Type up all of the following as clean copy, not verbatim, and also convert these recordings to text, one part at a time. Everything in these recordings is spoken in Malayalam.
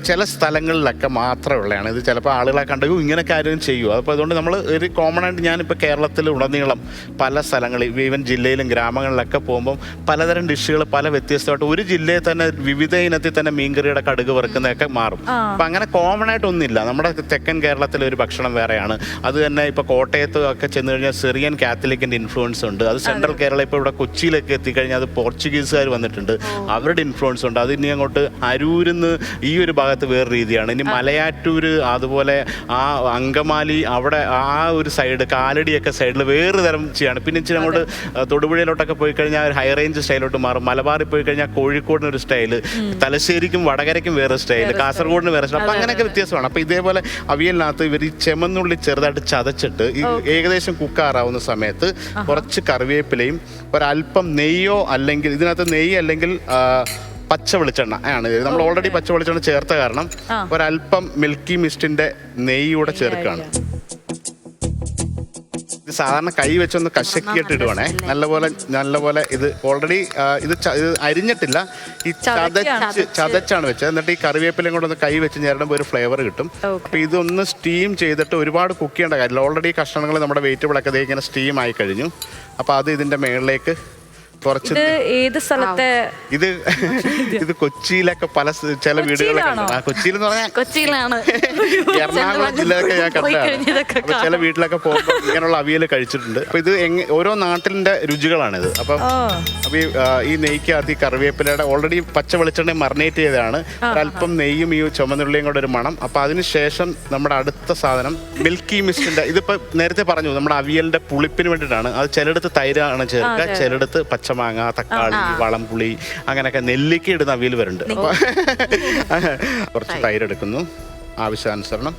ചില സ്ഥലങ്ങളിലൊക്കെ മാത്രമേ ഉള്ളതാണ് ഇത്. ചിലപ്പോൾ ആളുകളെ കണ്ടു ഇങ്ങനെ കാര്യം ചെയ്യുമോ. അപ്പോൾ അതുകൊണ്ട് നമ്മൾ ഒരു കോമൺ ആയിട്ട് ഞാനിപ്പോൾ കേരളത്തിൽ ഉടനീളം പല സ്ഥലങ്ങളിൽ ഈവൻ ജില്ലയിലും ഗ്രാമങ്ങളിലൊക്കെ പോകുമ്പം പലതരം ഡിഷുകൾ പല വ്യത്യസ്തമായിട്ട് ഒരു ജില്ലയിൽ തന്നെ വിവിധ ഇനത്തിൽ തന്നെ മീൻകറിയുടെ കടുക് വറുക്കുന്നതൊക്കെ മാറും. അപ്പം അങ്ങനെ കോമൺ ആയിട്ടൊന്നുമില്ല. നമ്മുടെ തെക്കൻ കേരളത്തിലെ ഒരു ഭക്ഷണം വേറെയാണ്. അത് തന്നെ ഇപ്പോൾ കോട്ടയത്ത് ഒക്കെ ചെന്ന് കഴിഞ്ഞാൽ സിറിയൻ കാത്തലിക്കിൻ്റെ ഇൻഫ്ലുവൻസ് ഉണ്ട്. അത് സെൻട്രൽ കേരള ഇപ്പോൾ ഇവിടെ കൊച്ചിയിലൊക്കെ എത്തിക്കഴിഞ്ഞാൽ അത് പോർച്ചുഗീസുകാർ വന്നിട്ടുണ്ട്, അവരുടെ ഇൻഫ്ലുവൻസ് ഉണ്ട്. അത് ഇനി അങ്ങോട്ട് അരൂരിന്ന് ഈ ഒരു ഭാഗത്ത് വേറെ രീതിയാണ്. ഇനി മലയാറ്റൂർ അതുപോലെ ആ അങ്കമാലി അവിടെ ആ ഒരു സൈഡ് കാലടിയൊക്കെ സൈഡിൽ വേറെ തരം ചെയ്യാണ്. പിന്നെ ഇച്ചിരി അങ്ങോട്ട് തൊടുപുഴയിലോട്ടൊക്കെ പോയി കഴിഞ്ഞാൽ ഒരു ഹൈ റേഞ്ച് സ്റ്റൈലോട്ട് മാറും. മലബാറിൽ പോയി കഴിഞ്ഞാൽ കോഴിക്കോടിന് ഒരു സ്റ്റൈല്, തലശ്ശേരിക്കും വടകരയ്ക്കും വേറെ സ്റ്റൈല്, കാസർഗോഡിന് വേറെ സ്റ്റൈൽ. അപ്പം അങ്ങനെയൊക്കെ വ്യത്യാസമാണ്. അപ്പം ഇതേപോലെ അവിയലിനകത്ത് ഇവർ ഈ ചെമന്നുള്ളി ചെറുതായിട്ട് ചതച്ചിട്ട് ഈ ഏകദേശം കുക്കാറാവുന്ന സമയത്ത് കുറച്ച് കറിവേപ്പിലയും ഒരല്പം നെയ്യോ അല്ലെങ്കിൽ ഇതിനകത്ത് നെയ്യ് അല്ലെങ്കിൽ പച്ച വെളിച്ചെണ്ണ ആണ്. നമ്മൾ ഓൾറെഡി പച്ച വെളിച്ചെണ്ണ ചേർത്ത കാരണം ഒരല്പം മിൽക്കി മിസ്റ്റിന്റെ നെയ്യൂടെ ചേർക്കുകയാണ്. ഇത് സാധാരണ കൈ വെച്ചൊന്ന് കശക്കിയിട്ട് ഇടുവാണേ. നല്ലപോലെ ഇത് ഓൾറെഡി ഇത് അരിഞ്ഞിട്ടില്ല, ഈ ചതച്ചാണ് വെച്ചത്. എന്നിട്ട് ഈ കറിവേപ്പിലയും കൂടെ ഒന്ന് കൈ വെച്ച് ഞെരടുമ്പോൾ ഒരു ഫ്ലേവർ കിട്ടും. അപ്പോൾ ഇതൊന്ന് സ്റ്റീം ചെയ്തിട്ട് ഒരുപാട് കുക്ക് ചെയ്യേണ്ട കാര്യമില്ല. ഓൾറെഡി കഷ്ണങ്ങൾ നമ്മുടെ വെജിറ്റബിളൊക്കെ ഇങ്ങനെ സ്റ്റീം ആയി കഴിഞ്ഞു. അപ്പോൾ അത് ഇതിൻ്റെ മേളിലേക്ക് കുറച്ച് ഏത് സ്ഥലത്തെ ഇത് കൊച്ചിയിലൊക്കെ പല ചില വീടുകളൊക്കെ കൊച്ചിയിൽ എന്ന് പറഞ്ഞാൽ കൊച്ചിയിലാണ്, എറണാകുളം ജില്ലയിലൊക്കെ ഞാൻ കണ്ടതാണ്. ചില വീട്ടിലൊക്കെ പോകുമ്പോൾ ഇങ്ങനെയുള്ള അവിയൽ കഴിച്ചിട്ടുണ്ട്. അപ്പൊ ഇത് ഓരോ നാട്ടിലിന്റെ രുചികളാണിത്. അപ്പം ഈ നെയ്ക്കകത്ത് ഈ കറിവേപ്പിലയുടെ ഓൾറെഡി പച്ച വെളിച്ചെണ്ണ മറിനേറ്റ് ചെയ്തതാണ്. ഒരല്പം നെയ്യും ഈ ചുമന്നുള്ളിയും കൂടെ ഒരു മണം. അപ്പൊ അതിനുശേഷം നമ്മുടെ അടുത്ത സാധനം മിൽക്കി മിസ്റ്റിന്റെ, ഇതിപ്പോ നേരത്തെ പറഞ്ഞു നമ്മുടെ അവിയലിന്റെ പുളിപ്പിന് വേണ്ടിയിട്ടാണ്. അത് ചിലയിടത്ത് തൈരാണ് ചേർക്കുക, ചിലയിടത്ത് പച്ചമാങ്ങ, തക്കാളി, വളംപുളി, അങ്ങനെയൊക്കെ നെല്ലിക്ക ഇടുന്ന അവിയൽ വരുന്നുണ്ട്. അപ്പൊ കുറച്ച് തൈര് എടുക്കുന്നു ആവശ്യാനുസരണം.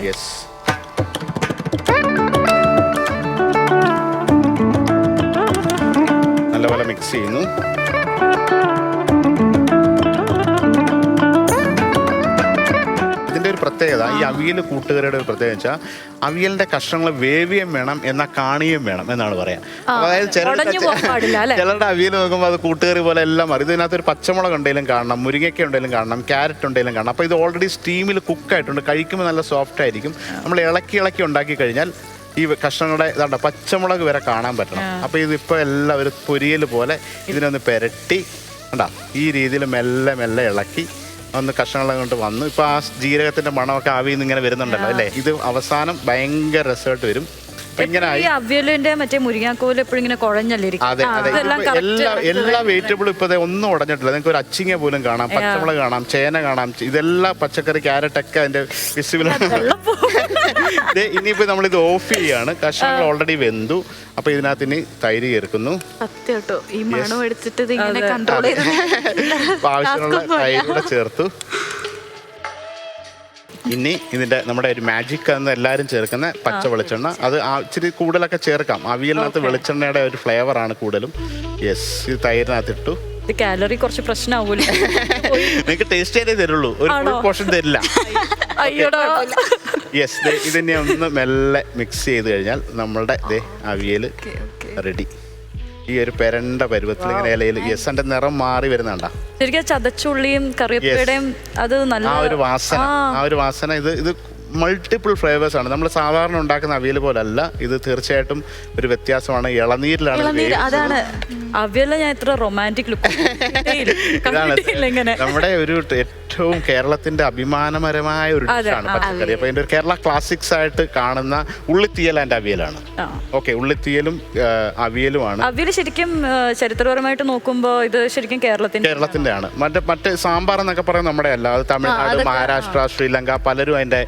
യെസ്, നല്ലപോലെ മിക്സ് ചെയ്യുന്നു. ഒരു പ്രത്യേകത ഈ അവിയൽ കൂട്ടുകാരുടെ ഒരു പ്രത്യേകത വെച്ചാൽ അവിയലിന്റെ കഷ്ണങ്ങൾ വേവിയും വേണം എന്നാൽ കാണിയും വേണം എന്നാണ് പറയാം. അതായത് ചിലരുടെ അവിയൽ നോക്കുമ്പോൾ അത് കൂട്ടുകറി പോലെ എല്ലാം മാറി. ഇതിനകത്ത് ഒരു പച്ചമുളക് ഉണ്ടെങ്കിലും കാണണം, മുരിങ്ങയ്ക്ക ഉണ്ടെങ്കിലും കാണണം, ക്യാരറ്റ് ഉണ്ടെങ്കിലും കാണണം. അപ്പോൾ ഇത് ഓൾറെഡി സ്റ്റീമിൽ കുക്കായിട്ടുണ്ട്, കഴിക്കുമ്പോൾ നല്ല സോഫ്റ്റ് ആയിരിക്കും. നമ്മൾ ഇളക്കി ഉണ്ടാക്കി കഴിഞ്ഞാൽ ഈ കഷ്ണങ്ങളുടെ ഇതാണ്ട് പച്ചമുളക് വരെ കാണാൻ പറ്റണം. അപ്പോൾ ഇതിപ്പോൾ എല്ലാം ഒരു പൊരിയൽ പോലെ ഇതിനൊന്ന് പെരട്ടി കണ്ടാ ഈ രീതിയിൽ മെല്ലെ ഇളക്കി ഒന്ന് കഷ്ണങ്ങളെ കൊണ്ട് വന്നു. ഇപ്പൊ ആ ജീരകത്തിന്റെ മണമൊക്കെ ആവിയിൽ നിന്ന് ഇങ്ങനെ വരുന്നുണ്ടല്ലോ അല്ലേ. ഇത് അവസാനം ഭയങ്കര രസമായിട്ട് വരും. അവിയലിന്റെ മറ്റേ മുരിങ്ങാക്കോല് എപ്പോഴും ഇങ്ങനെ കുഴഞ്ഞല്ലേ. അതെ എല്ലാ വെജിറ്റബിളും ഇപ്പൊ ഒന്നും ഉടഞ്ഞിട്ടില്ല. നിങ്ങൾക്ക് ഒരു അച്ചിങ്ങ പോലും കാണാം, പച്ചമുളക് കാണാം, ചേന കാണാം, ഇതെല്ലാം പച്ചക്കറി, ക്യാരറ്റ് ഒക്കെ അതിന്റെ വിസിബിളാണ്. ഇനിയിപ്പോ നമ്മളിത് ഓഫ് ചെയ്യാണ്. കഷ്ണങ്ങൾ ഓൾറെഡി വെന്തു. അപ്പൊ ഇതിനകത്ത് ഇനി തൈര് ചേർക്കുന്നു. ആവശ്യമുള്ള തൈര് ചേർത്തു. ഇനി ഇതിന്റെ നമ്മുടെ ഒരു മാജിക് എന്ന് എല്ലാവരും ചേർക്കുന്ന പച്ച വെളിച്ചെണ്ണ, അത് ഇച്ചിരി കൂടുതലൊക്കെ ചേർക്കാം. അവിയലിനകത്ത് വെളിച്ചെണ്ണയുടെ ഒരു ഫ്ലേവർ ആണ് കൂടുതലും. യെസ്, ഇത് തൈരിനകത്ത് ഇട്ടു. കാലറി കുറച്ച് പ്രശ്നമാവൂലേ? നിങ്ങൾക്ക് ടേസ്റ്റ് ചെയ്തേ തരുള്ളൂ, ഒരു ഫുൾ പോർഷൻ തരില്ല. യെസ്, ഇതിനെ ഒന്ന് മെല്ലെ മിക്സ് ചെയ്ത് കഴിഞ്ഞാൽ നമ്മളുടെ അവിയൽ റെഡി. ഈ ഒരു പെരണ്ട പരുവത്തിൽ ഇങ്ങനെ ഇലയിൽ യെസ് അതിന്റെ നിറം മാറി വരുന്നുണ്ടാ. ശരിക്കും ചതച്ചുള്ളിയും കറിവേപ്പിലയുടെയും അത് നല്ല ആ ഒരു വാസന ഇത് മൾട്ടിപ്പിൾ ഫ്ലേവേഴ്സ് ആണ്. നമ്മൾ സാധാരണ ഉണ്ടാക്കുന്ന അവിയൽ പോലല്ല ഇത്. തീർച്ചയായിട്ടും ഒരു വ്യത്യാസമാണ്. ഇളനീരിലാണ് അതാണ് അവിയല. ഞാൻ ഇത്ര റൊമാൻറ്റിക് ലുക്ക് നമ്മുടെ ഒരു ഏറ്റവും കേരളത്തിന്റെ അഭിമാനപരമായ ഒരു ഡിഷാണ് പച്ചക്കറി. അപ്പൊ ഇതിന്റെ ഒരു കേരള ക്ലാസിക്സ് ആയിട്ട് കാണുന്ന ഉള്ളിത്തീയൽ ആൻഡ് അവിയലാണ്. ഓക്കെ, ഉള്ളിത്തീയലും അവിയലുമാണ്. അവിയൽ ശരിക്കും ചരിത്രപരമായിട്ട് നോക്കുമ്പോൾ ഇത് ശരിക്കും കേരളത്തിന്റെ ആണ്. മറ്റേ സാമ്പാർ എന്നൊക്കെ പറയുന്നത് നമ്മുടെ അല്ല. അത് തമിഴ്നാട്, മഹാരാഷ്ട്ര, ശ്രീലങ്ക പലരും അതിന്റെ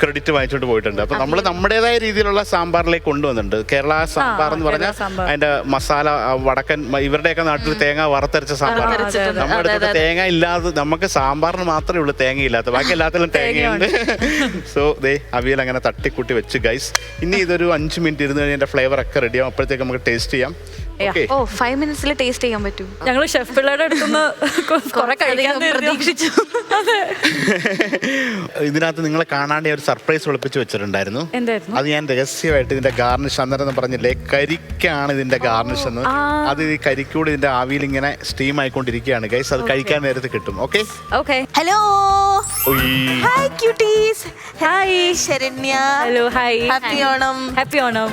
ക്രെഡിറ്റ് വാങ്ങിച്ചോണ്ട് പോയിട്ടുണ്ട്. അപ്പൊ നമ്മൾ നമ്മുടേതായ രീതിയിലുള്ള സാമ്പാറിലേക്ക് കൊണ്ടുവന്നിട്ടുണ്ട്. കേരള സാമ്പാർ എന്ന് പറഞ്ഞാൽ അതിന്റെ മസാല വടക്കൻ ഇവരുടെയൊക്കെ നാട്ടിൽ തേങ്ങ വറുത്തരച്ച സാമ്പാറാണ്. നമ്മുടെ അടുത്ത് തേങ്ങ ഇല്ലാതെ, നമുക്ക് സാമ്പാറിന് മാത്രമേ ഉള്ളൂ തേങ്ങ ഇല്ലാത്ത, ബാക്കി എല്ലാത്തിലും തേങ്ങയുണ്ട്. സോ അവിയൽ അങ്ങനെ തട്ടിക്കൂട്ടി വെച്ച് ഗൈസ്. ഇനി ഇതൊരു 5 മിനിറ്റ് ഇരുന്ന് കഴിഞ്ഞാൽ അതിന്റെ ഫ്ലേവർ ഒക്കെ റെഡിയാവും. അപ്പോഴത്തേക്ക് നമുക്ക് ടേസ്റ്റ് ചെയ്യാം. 5 മിനിറ്റ്സിൽ ടേസ്റ്റ് ചെയ്യാൻ പറ്റും. ഞങ്ങൾ ഷെഫ് പിള്ളേരുടെ അടുത്തുനിന്ന് പ്രതീക്ഷിച്ചു. ഇതിനകത്ത് നിങ്ങളെ കാണാണ്ട് ഒരു സർപ്രൈസ് ഒളിപ്പിച്ച് വെച്ചിട്ടുണ്ടായിരുന്നു. അത് ഞാൻ രഹസ്യമായിട്ട് ഇതിന്റെ ഗാർണിഷ് അന്നേരം പറഞ്ഞില്ലേ, കരിക്കാണ് ഇതിന്റെ ഗാർണിഷ് എന്ന്. അത് ഈ കരിക്കൂടെ ഇതിന്റെ ആവിയിൽ ഇങ്ങനെ സ്റ്റീം ആയിക്കൊണ്ടിരിക്കുകയാണ് ഗൈസ്. അത് കഴിക്കാൻ നേരത്തെ കിട്ടും. Okay, hello hi quotes. Hi Saranya. Hello hi happy Onam. Happy Onam.